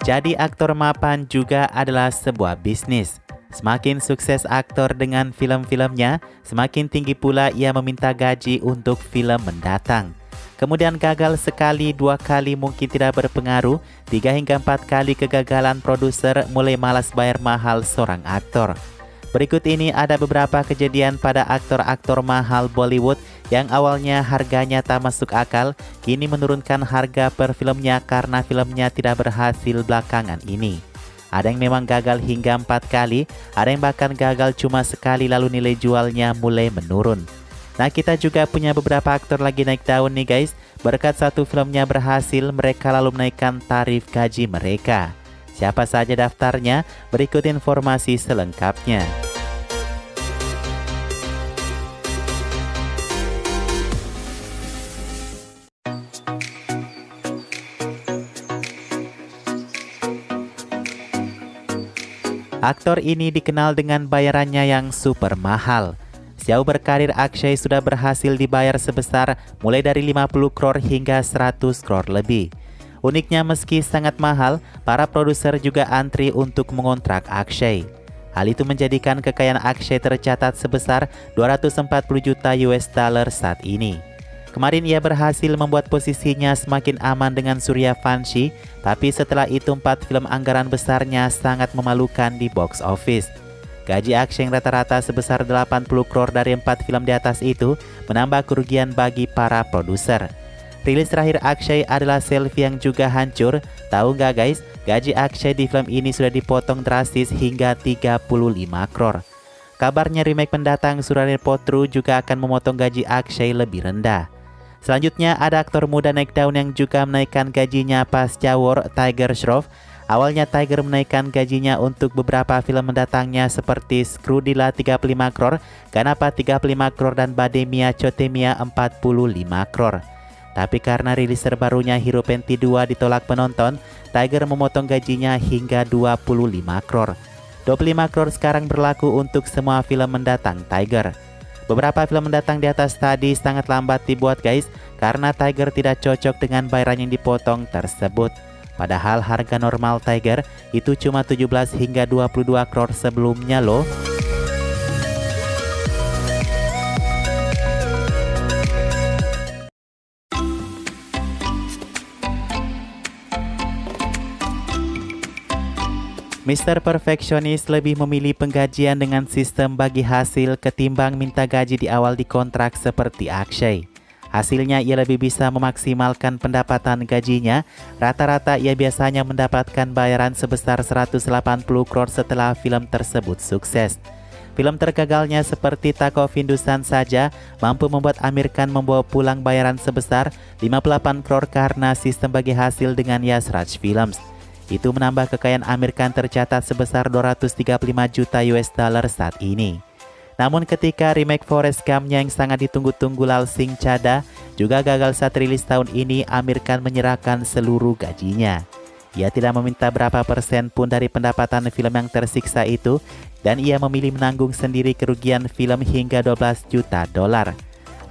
Jadi aktor mapan juga adalah sebuah bisnis. Semakin sukses aktor dengan film-filmnya, semakin tinggi pula ia meminta gaji untuk film mendatang. Kemudian gagal sekali, 2 kali mungkin tidak berpengaruh, 3 hingga 4 kali kegagalan produser mulai malas bayar mahal seorang aktor. Berikut ini ada beberapa kejadian pada aktor-aktor mahal Bollywood yang awalnya harganya tak masuk akal, kini menurunkan harga per filmnya karena filmnya tidak berhasil belakangan ini. Ada yang memang gagal hingga 4 kali, ada yang bahkan gagal cuma sekali lalu nilai jualnya mulai menurun. Nah, kita juga punya beberapa aktor lagi naik daun nih guys. Berkat satu filmnya berhasil, mereka lalu menaikkan tarif gaji mereka. Siapa saja daftarnya? Berikut informasi selengkapnya. Aktor ini dikenal dengan bayarannya yang super mahal. Sejauh berkarir, Akshay sudah berhasil dibayar sebesar mulai dari 50 crore hingga 100 crore lebih. Uniknya, meski sangat mahal, para produser juga antri untuk mengontrak Akshay. Hal itu menjadikan kekayaan Akshay tercatat sebesar 240 juta US dollar saat ini. Kemarin ia berhasil membuat posisinya semakin aman dengan Suryavanshi, tapi setelah itu 4 film anggaran besarnya sangat memalukan di box office. Gaji Akshay yang rata-rata sebesar 80 crore dari 4 film di atas itu menambah kerugian bagi para produser. Rilis terakhir Akshay adalah Selfie yang juga hancur. Tahu nggak guys, gaji Akshay di film ini sudah dipotong drastis hingga 35 crore. Kabarnya remake pendatang Suryanir Potru juga akan memotong gaji Akshay lebih rendah. Selanjutnya ada aktor muda naik daun yang juga menaikkan gajinya pasca War, Tiger Shroff. Awalnya Tiger menaikkan gajinya untuk beberapa film mendatangnya seperti Screwdrilla 35 crore, Ganapa 35 crore dan Bademia Chotemia 45 crore. Tapi karena rilis terbarunya Hero Penti 2 ditolak penonton, Tiger memotong gajinya hingga 25 crore. 25 crore sekarang berlaku untuk semua film mendatang Tiger. Beberapa film mendatang di atas tadi sangat lambat dibuat guys, karena Tiger tidak cocok dengan bayaran yang dipotong tersebut. Padahal harga normal Tiger itu cuma 17 hingga 22 crore sebelumnya loh. Mr. Perfectionist lebih memilih penggajian dengan sistem bagi hasil ketimbang minta gaji di awal di kontrak seperti Akshay. Hasilnya ia lebih bisa memaksimalkan pendapatan gajinya. Rata-rata ia biasanya mendapatkan bayaran sebesar 180 crore setelah film tersebut sukses. Film tergagalnya seperti Tak of Hindustan saja mampu membuat Amir Khan membawa pulang bayaran sebesar 58 crore karena sistem bagi hasil dengan Yash Raj Films. Itu menambah kekayaan Amir Khan tercatat sebesar 235 juta US dollar saat ini. Namun ketika remake Forrest Gump yang sangat ditunggu-tunggu Lal Singh Chadha juga gagal saat rilis tahun ini, Amir Khan menyerahkan seluruh gajinya. Ia tidak meminta berapa persen pun dari pendapatan film yang tersiksa itu, dan ia memilih menanggung sendiri kerugian film hingga 12 juta dolar.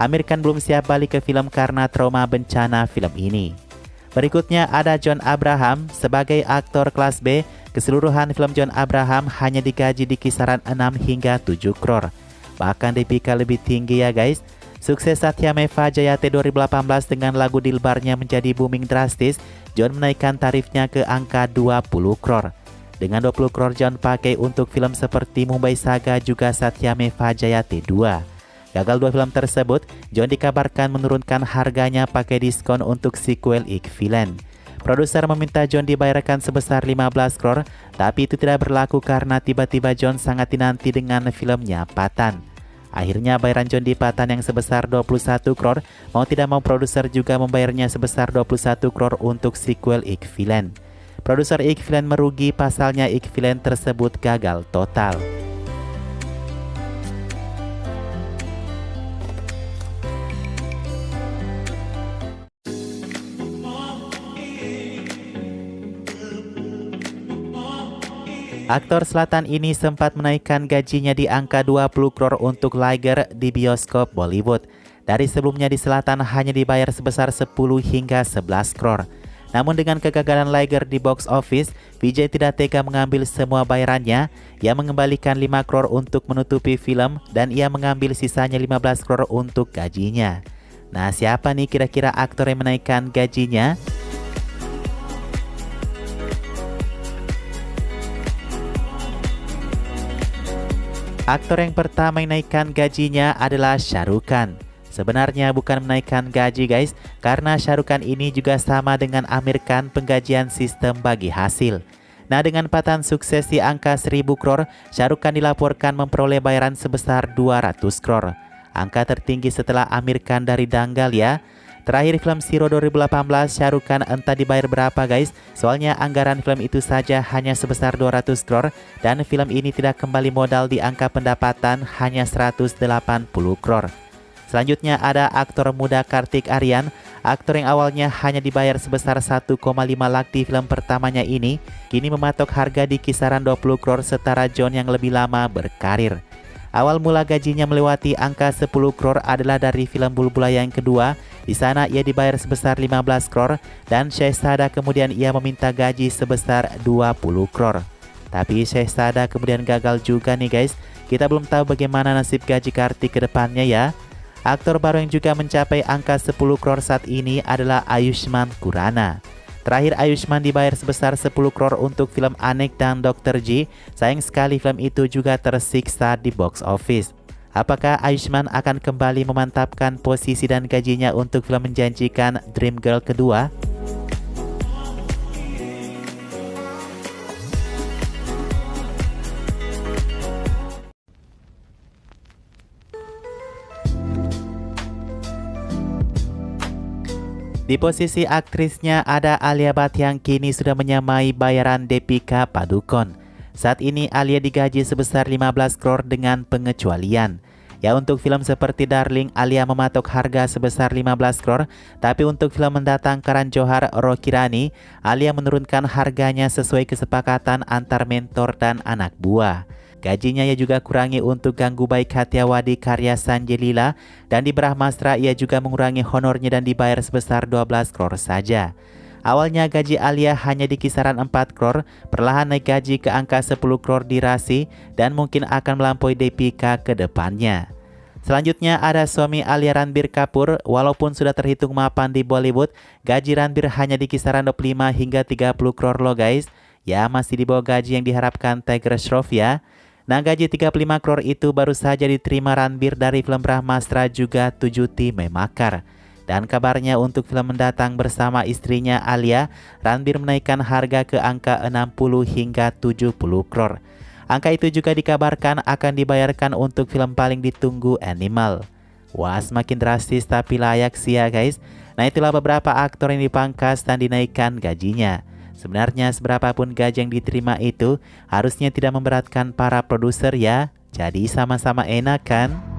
Amir Khan belum siap balik ke film karena trauma bencana film ini. Berikutnya ada John Abraham sebagai aktor kelas B. Keseluruhan film John Abraham hanya digaji di kisaran 6 hingga 7 crore. Bahkan dipikir lebih tinggi ya guys. Sukses Satyameva Jayate 2018 dengan lagu Dilbarnya menjadi booming drastis. John menaikkan tarifnya ke angka 20 crore. Dengan 20 crore John pakai untuk film seperti Mumbai Saga juga Satyameva Jayate 2. Gagal 2 film tersebut, John dikabarkan menurunkan harganya pakai diskon untuk sequel Equivalent. Produser meminta John dibayarkan sebesar 15 crore, tapi itu tidak berlaku karena tiba-tiba John sangat dinanti dengan filmnya Pathan. Akhirnya bayaran John di Pathan yang sebesar 21 crore, mau tidak mau produser juga membayarnya sebesar 21 crore untuk sequel Equivalent. Produser Equivalent merugi, pasalnya Equivalent tersebut gagal total. Aktor selatan ini sempat menaikkan gajinya di angka 20 crore untuk Liger di bioskop Bollywood. Dari sebelumnya di selatan hanya dibayar sebesar 10 hingga 11 crore. Namun dengan kegagalan Liger di box office, Vijay tidak tega mengambil semua bayarannya. Ia mengembalikan 5 crore untuk menutupi film dan ia mengambil sisanya 15 crore untuk gajinya. Nah, siapa nih kira-kira aktor yang menaikkan gajinya? Aktor yang pertama yang naikkan gajinya adalah Shah Rukh Khan. Sebenarnya bukan menaikkan gaji guys, karena Shah Rukh Khan ini juga sama dengan Amir Khan penggajian sistem bagi hasil. Nah, dengan patahan sukses di angka 1000 crore, Shah Rukh Khan dilaporkan memperoleh bayaran sebesar 200 crore. Angka tertinggi setelah Amir Khan dari Dangal ya. Terakhir film Zero 2018, Shah Rukh Khan entah dibayar berapa guys, soalnya anggaran film itu saja hanya sebesar 200 crore dan film ini tidak kembali modal di angka pendapatan hanya 180 crore. Selanjutnya ada aktor muda Kartik Aryan. Aktor yang awalnya hanya dibayar sebesar 1,5 lakh di film pertamanya ini, kini mematok harga di kisaran 20 crore setara John yang lebih lama berkarir. Awal mula gajinya melewati angka 10 crore adalah dari film Bulbul yang kedua. Di sana ia dibayar sebesar 15 crore dan Shehzada kemudian ia meminta gaji sebesar 20 crore. Tapi Shehzada kemudian gagal juga nih guys. Kita belum tahu bagaimana nasib gaji Kartik ke depannya ya. Aktor baru yang juga mencapai angka 10 crore saat ini adalah Ayushmann Khurrana. Terakhir Ayushmann dibayar sebesar 10 crore untuk film Anek dan Dr. G. Sayang sekali film itu juga tersiksa di box office. Apakah Ayushmann akan kembali memantapkan posisi dan gajinya untuk film menjanjikan Dream Girl kedua? Di posisi aktrisnya ada Alia Bhatt yang kini sudah menyamai bayaran Deepika Padukone. Saat ini Alia digaji sebesar 15 crore dengan pengecualian. Ya, untuk film seperti Darling, Alia mematok harga sebesar 15 crore, tapi untuk film mendatang Karan Johar Rocky Rani, Alia menurunkan harganya sesuai kesepakatan antar mentor dan anak buah. Gajinya ia juga kurangi untuk Ganggu Baik Hatiawadi karya Sanjay Leela, dan di Brahmastra ia juga mengurangi honornya dan dibayar sebesar 12 crore saja. Awalnya gaji Alia hanya di kisaran 4 crore, perlahan naik gaji ke angka 10 crore di Rasi dan mungkin akan melampaui Deepika ke depannya. Selanjutnya ada suami Alia, Ranbir Kapoor. Walaupun sudah terhitung mapan di Bollywood, gaji Ranbir hanya di kisaran 25 hingga 30 crore loh guys. Ya, masih di bawah gaji yang diharapkan Tiger Shroff ya. Nah, gaji 35 crore itu baru saja diterima Ranbir dari film Brahmastra juga 7 Tim Memakar. Dan kabarnya untuk film mendatang bersama istrinya Alia, Ranbir menaikkan harga ke angka 60 hingga 70 crore. Angka itu juga dikabarkan akan dibayarkan untuk film paling ditunggu Animal. Wah, semakin drastis tapi layak sih ya guys. Nah, itulah beberapa aktor yang dipangkas dan dinaikkan gajinya. Sebenarnya seberapapun gaji yang diterima itu harusnya tidak memberatkan para produser ya. Jadi sama-sama enak kan?